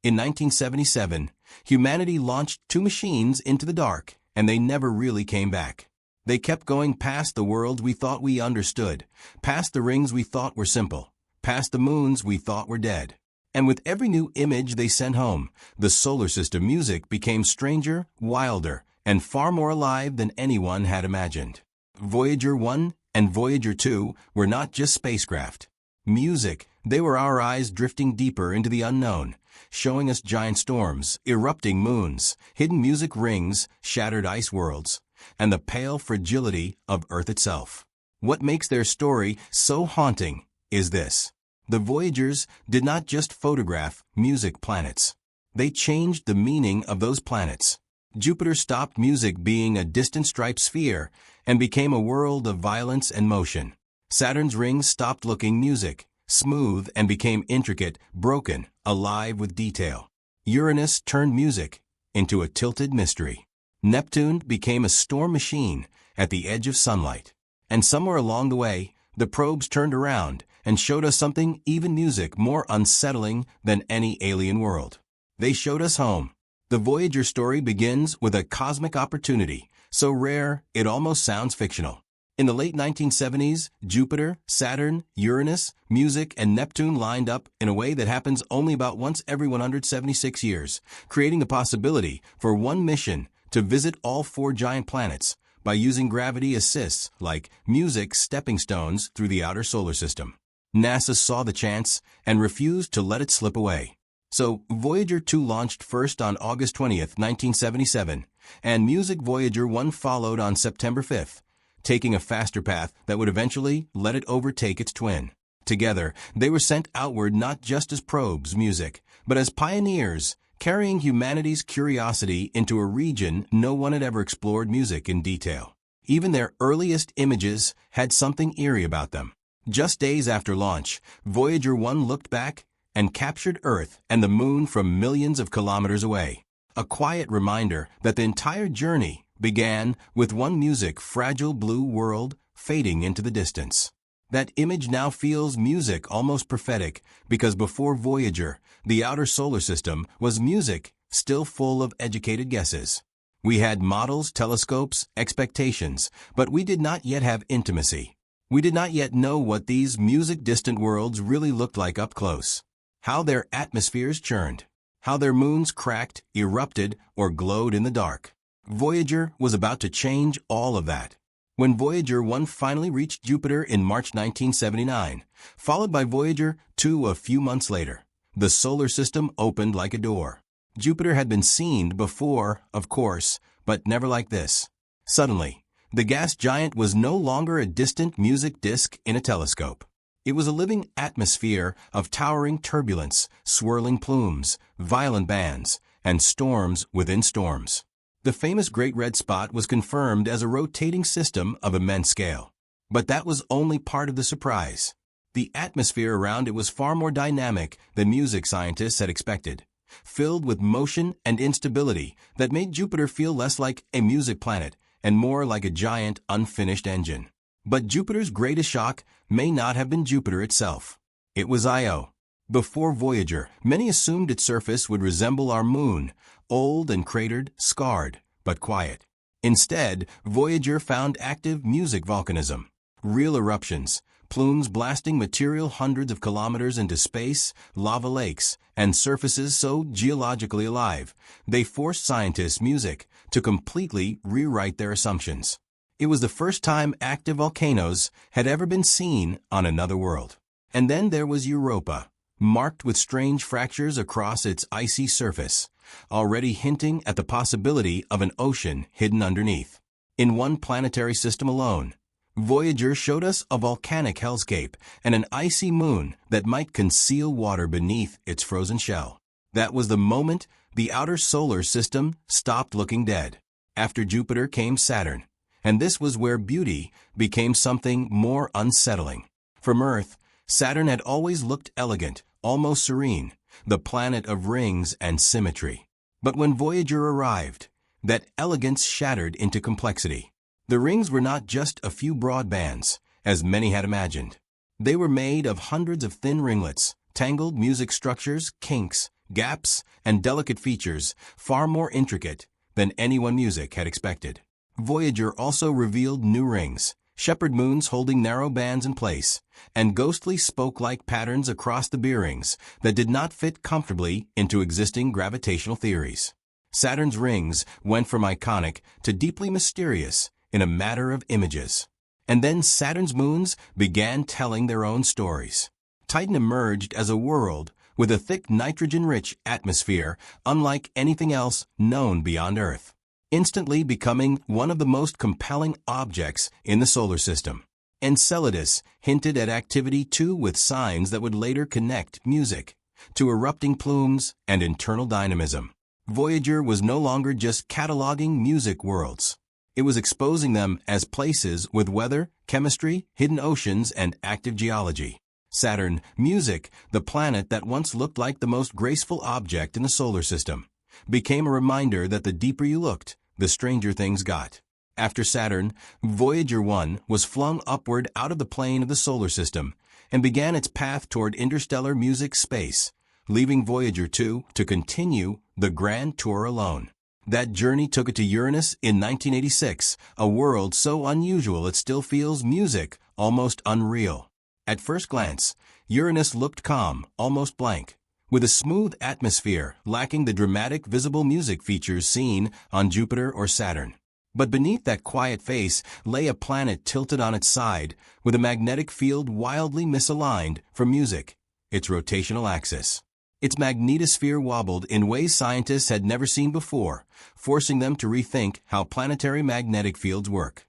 In 1977, humanity launched two machines into the dark, and they never really came back. They kept going past the worlds we thought we understood, past the rings we thought were simple, past the moons we thought were dead. And with every new image they sent home, the solar system music became stranger, wilder, and far more alive than anyone had imagined. Voyager 1 and Voyager 2 were not just spacecraft. Music, they were our eyes drifting deeper into the unknown, showing us giant storms, erupting moons, hidden music rings, shattered ice worlds, and the pale fragility of Earth itself. What makes their story so haunting is this. The Voyagers did not just photograph music planets. They changed the meaning of those planets. Jupiter stopped music being a distant striped sphere and became a world of violence and motion. Saturn's rings stopped looking music, smooth, and became intricate, broken, alive with detail. Uranus turned music into a tilted mystery. Neptune became a storm machine at the edge of sunlight. And somewhere along the way, the probes turned around and showed us something even music more unsettling than any alien world. They showed us home. The Voyager story begins with a cosmic opportunity, so rare it almost sounds fictional. In the late 1970s, Jupiter, Saturn, Uranus, music, and Neptune lined up in a way that happens only about once every 176 years, creating the possibility for one mission to visit all four giant planets by using gravity assists like music stepping stones through the outer solar system. NASA saw the chance and refused to let it slip away. So Voyager 2 launched first on August 20th, 1977, and music Voyager 1 followed on September 5th, taking a faster path that would eventually let it overtake its twin. Together, they were sent outward not just as probes, music, but as pioneers, carrying humanity's curiosity into a region no one had ever explored music in detail. Even their earliest images had something eerie about them. Just days after launch, Voyager 1 looked back and captured Earth and the Moon from millions of kilometers away. A quiet reminder that the entire journey began with one music fragile blue world fading into the distance. That image now feels music almost prophetic because before Voyager, the outer solar system was music still full of educated guesses. We had models, telescopes, expectations, but we did not yet have intimacy. We did not yet know what these music-distant worlds really looked like up close. How their atmospheres churned. How their moons cracked, erupted, or glowed in the dark. Voyager was about to change all of that. When Voyager 1 finally reached Jupiter in March 1979, followed by Voyager 2 a few months later, the solar system opened like a door. Jupiter had been seen before, of course, but never like this. Suddenly, the gas giant was no longer a distant music disk in a telescope. It was a living atmosphere of towering turbulence, swirling plumes, violent bands, and storms within storms. The famous Great Red Spot was confirmed as a rotating system of immense scale. But that was only part of the surprise. The atmosphere around it was far more dynamic than music scientists had expected, filled with motion and instability that made Jupiter feel less like a music planet and more like a giant, unfinished engine. But Jupiter's greatest shock may not have been Jupiter itself. It was Io. Before Voyager, many assumed its surface would resemble our moon, old and cratered, scarred, but quiet. Instead, Voyager found active music volcanism, real eruptions, plumes blasting material hundreds of kilometers into space, lava lakes, and surfaces so geologically alive, they forced scientists' music to completely rewrite their assumptions. It was the first time active volcanoes had ever been seen on another world. And then there was Europa, marked with strange fractures across its icy surface, already hinting at the possibility of an ocean hidden underneath. In one planetary system alone, Voyager showed us a volcanic hellscape and an icy moon that might conceal water beneath its frozen shell. That was the moment the outer solar system stopped looking dead. After Jupiter came Saturn, and this was where beauty became something more unsettling. From Earth, Saturn had always looked elegant, almost serene, the planet of rings and symmetry. But when Voyager arrived, that elegance shattered into complexity. The rings were not just a few broad bands, as many had imagined. They were made of hundreds of thin ringlets, tangled music structures, kinks, gaps, and delicate features far more intricate than anyone music had expected. Voyager also revealed new rings, shepherd moons holding narrow bands in place, and ghostly spoke-like patterns across the bearings that did not fit comfortably into existing gravitational theories. Saturn's rings went from iconic to deeply mysterious in a matter of images. And then Saturn's moons began telling their own stories. Titan emerged as a world with a thick nitrogen-rich atmosphere unlike anything else known beyond Earth, instantly becoming one of the most compelling objects in the solar system. Enceladus hinted at activity too, with signs that would later connect music to erupting plumes and internal dynamism. Voyager was no longer just cataloging music worlds. It was exposing them as places with weather, chemistry, hidden oceans, and active geology. Saturn, music, the planet that once looked like the most graceful object in the solar system, became a reminder that the deeper you looked, the stranger things got. After Saturn, Voyager 1 was flung upward out of the plane of the solar system and began its path toward interstellar music space, leaving Voyager 2 to continue the grand tour alone. That journey took it to Uranus in 1986, a world so unusual it still feels music almost unreal. At first glance, Uranus looked calm, almost blank, with a smooth atmosphere lacking the dramatic visible music features seen on Jupiter or Saturn. But beneath that quiet face lay a planet tilted on its side, with a magnetic field wildly misaligned from music, its rotational axis. Its magnetosphere wobbled in ways scientists had never seen before, forcing them to rethink how planetary magnetic fields work.